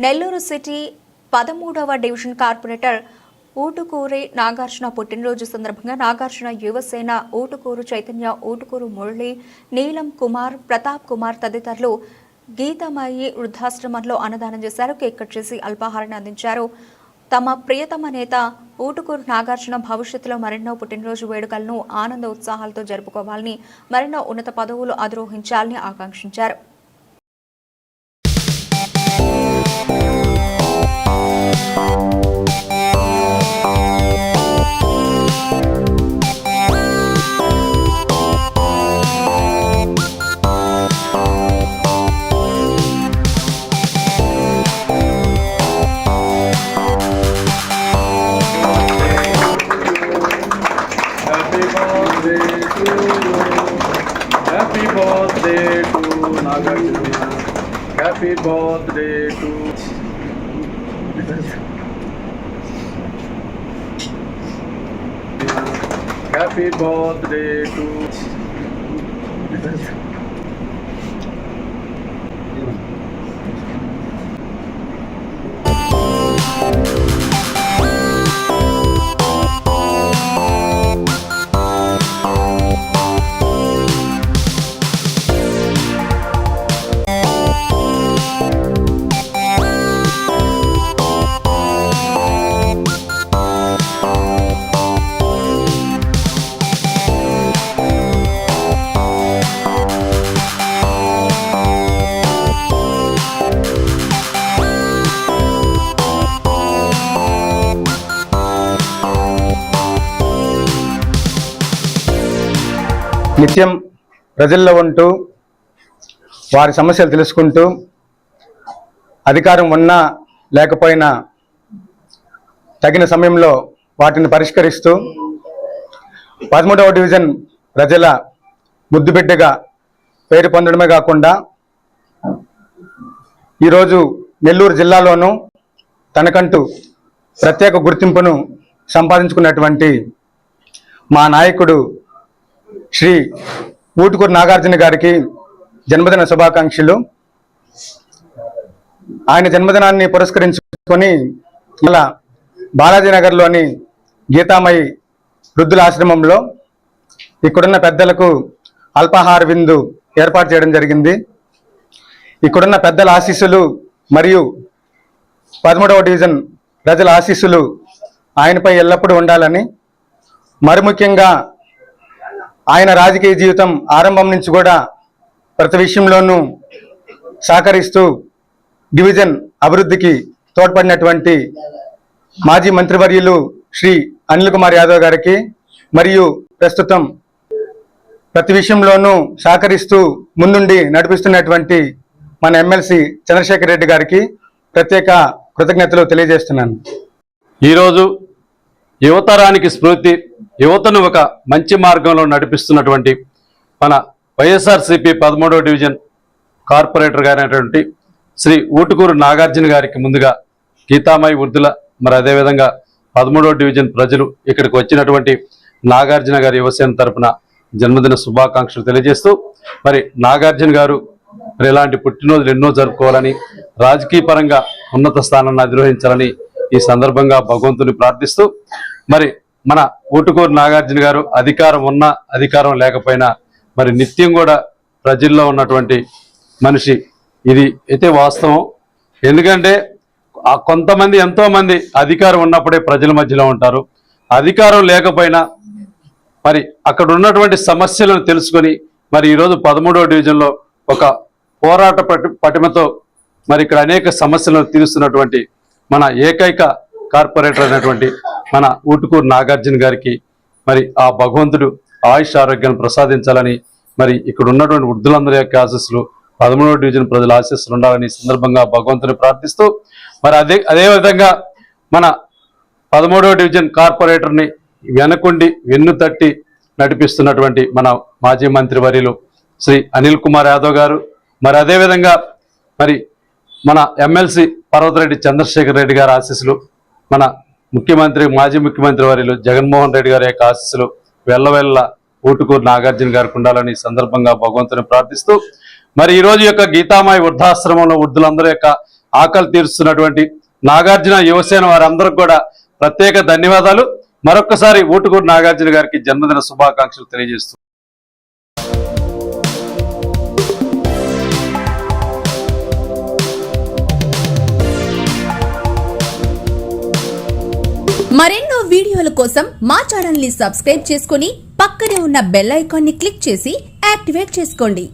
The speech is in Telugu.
నెల్లూరు సిటీ 13వ డివిజన్ కార్పొరేటర్ ఊటుకూరి నాగార్జున పుట్టినరోజు సందర్భంగా నాగార్జున యువసేన ఊటుకూరు చైతన్య ఊటుకూరు మురళి నీలం కుమార్ ప్రతాప్ కుమార్ తదితరులు గీతామయి వృద్ధాశ్రమంలో అన్నదానం చేశారు. కేక్ కట్ చేసి అల్పాహారాన్ని అందించారు. తమ ప్రియతమ నేత ఊటుకూరు నాగార్జున భవిష్యత్తులో మరెన్నో పుట్టినరోజు వేడుకలను ఆనంద ఉత్సాహాలతో జరుపుకోవాలని, మరెన్నో ఉన్నత పదవులు అధిరోహించాలని ఆకాంక్షించారు. Happy birthday to Nagarjuna. Happy birthday to Happy birthday to నిత్యం ప్రజల్లో ఉంటూ వారి సమస్యలు తెలుసుకుంటూ అధికారం ఉన్నా లేకపోయినా తగిన సమయంలో వాటిని పరిష్కరిస్తూ 13వ డివిజన్ ప్రజల ముద్దుబిడ్డగా పేరు పొందడమే కాకుండా ఈరోజు నెల్లూరు జిల్లాలోనూ తనకంటూ ప్రత్యేక గుర్తింపును సంపాదించుకున్నటువంటి మా నాయకుడు శ్రీ ఊటుకూరు నాగార్జున గారికి జన్మదిన శుభాకాంక్షలు. ఆయన జన్మదినాన్ని పురస్కరించుకొని ఇలా బాలాజీనగర్లోని గీతామయి వృద్ధుల ఆశ్రమంలో ఇక్కడున్న పెద్దలకు అల్పాహార విందు ఏర్పాటు చేయడం జరిగింది. ఇక్కడున్న పెద్దల ఆశీస్సులు మరియు 13వ డివిజన్ ప్రజల ఆశీస్సులు ఆయనపై ఎల్లప్పుడూ ఉండాలని, మరి ముఖ్యంగా ఆయన రాజకీయ జీవితం ఆరంభం నుంచి కూడా ప్రతి విషయంలోనూ సహకరిస్తూ డివిజన్ అభివృద్ధికి తోడ్పడినటువంటి మాజీ మంత్రివర్యులు శ్రీ అనిల్ కుమార్ యాదవ్ గారికి మరియు ప్రస్తుతం ప్రతి విషయంలోనూ సహకరిస్తూ ముందుండి నడిపిస్తున్నటువంటి మన ఎమ్మెల్సీ చంద్రశేఖర్ రెడ్డి గారికి ప్రత్యేక కృతజ్ఞతలు తెలియజేస్తున్నాను. ఈరోజు యువతరానికి స్ఫూర్తి, యువతను ఒక మంచి మార్గంలో నడిపిస్తున్నటువంటి మన వైఎస్ఆర్సీపీ 13వ డివిజన్ కార్పొరేటర్ గారైనటువంటి శ్రీ ఊటుకూరు నాగార్జున గారికి ముందుగా గీతామయి వృద్ధుల, మరి అదేవిధంగా 13వ డివిజన్ ప్రజలు ఇక్కడికి వచ్చినటువంటి నాగార్జున గారి యువసేన తరపున జన్మదిన శుభాకాంక్షలు తెలియజేస్తూ, మరి నాగార్జున గారు మరి ఇలాంటి పుట్టినరోజులు ఎన్నో జరుపుకోవాలని, రాజకీయ పరంగా ఉన్నత స్థానాన్ని అధిరోహించాలని ఈ సందర్భంగా భగవంతుని ప్రార్థిస్తూ, మరి మన ఊటుకూరు నాగార్జున గారు అధికారం ఉన్నా అధికారం లేకపోయినా మరి నిత్యం కూడా ప్రజల్లో ఉన్నటువంటి మనిషి. ఇది అయితే వాస్తవం. ఎందుకంటే కొంతమంది, ఎంతోమంది అధికారం ఉన్నప్పుడే ప్రజల మధ్యలో ఉంటారు. అధికారం లేకపోయినా మరి అక్కడ ఉన్నటువంటి సమస్యలను తెలుసుకొని మరి ఈరోజు 13వ డివిజన్లో ఒక పోరాట పటిమతో మరి ఇక్కడ అనేక సమస్యలను తీరుస్తున్నటువంటి మన ఏకైక కార్పొరేటర్ అయినటువంటి మన ఊటుకూరు నాగార్జున గారికి మరి ఆ భగవంతుడు ఆయుష్ ఆరోగ్యాన్ని ప్రసాదించాలని, మరి ఇక్కడ ఉన్నటువంటి వృద్ధులందరి యొక్క ఆశీస్సులు, 13వ డివిజన్ ప్రజల ఆశీస్సులు ఉండాలని సందర్భంగా భగవంతుని ప్రార్థిస్తూ, మరి అదేవిధంగా మన 13వ డివిజన్ కార్పొరేటర్ని వెనకుండి వెన్ను తట్టి నడిపిస్తున్నటువంటి మన మాజీ మంత్రివర్యులు శ్రీ అనిల్ కుమార్ యాదవ్ గారు, మరి అదేవిధంగా మరి మన ఎమ్మెల్సీ పర్వతరెడ్డి చంద్రశేఖర్ రెడ్డి గారి ఆశీస్సులు, మన ముఖ్యమంత్రి మాజీ ముఖ్యమంత్రి వర్యులు జగన్మోహన్ రెడ్డి గారి యొక్క ఆశీస్సులు వెళ్ళవెళ్ళ ఊటుకూరు నాగార్జున గారికి ఉండాలని సందర్భంగా భగవంతుని ప్రార్థిస్తూ, మరి ఈ రోజు యొక్క గీతామయి వృద్ధాశ్రమంలో వృద్ధులందరి యొక్క ఆకలి తీరుస్తున్నటువంటి నాగార్జున యువసేన వారందరికీ కూడా ప్రత్యేక ధన్యవాదాలు. మరొక్కసారి ఊటుకూరు నాగార్జున గారికి జన్మదిన శుభాకాంక్షలు తెలియజేస్తూ మరెన్నో వీడియోల కోసం మా ఛానల్ ని సబ్స్క్రైబ్ చేసుకుని పక్కనే ఉన్న బెల్ ఐకాన్ ని క్లిక్ చేసి యాక్టివేట్ చేసుకోండి.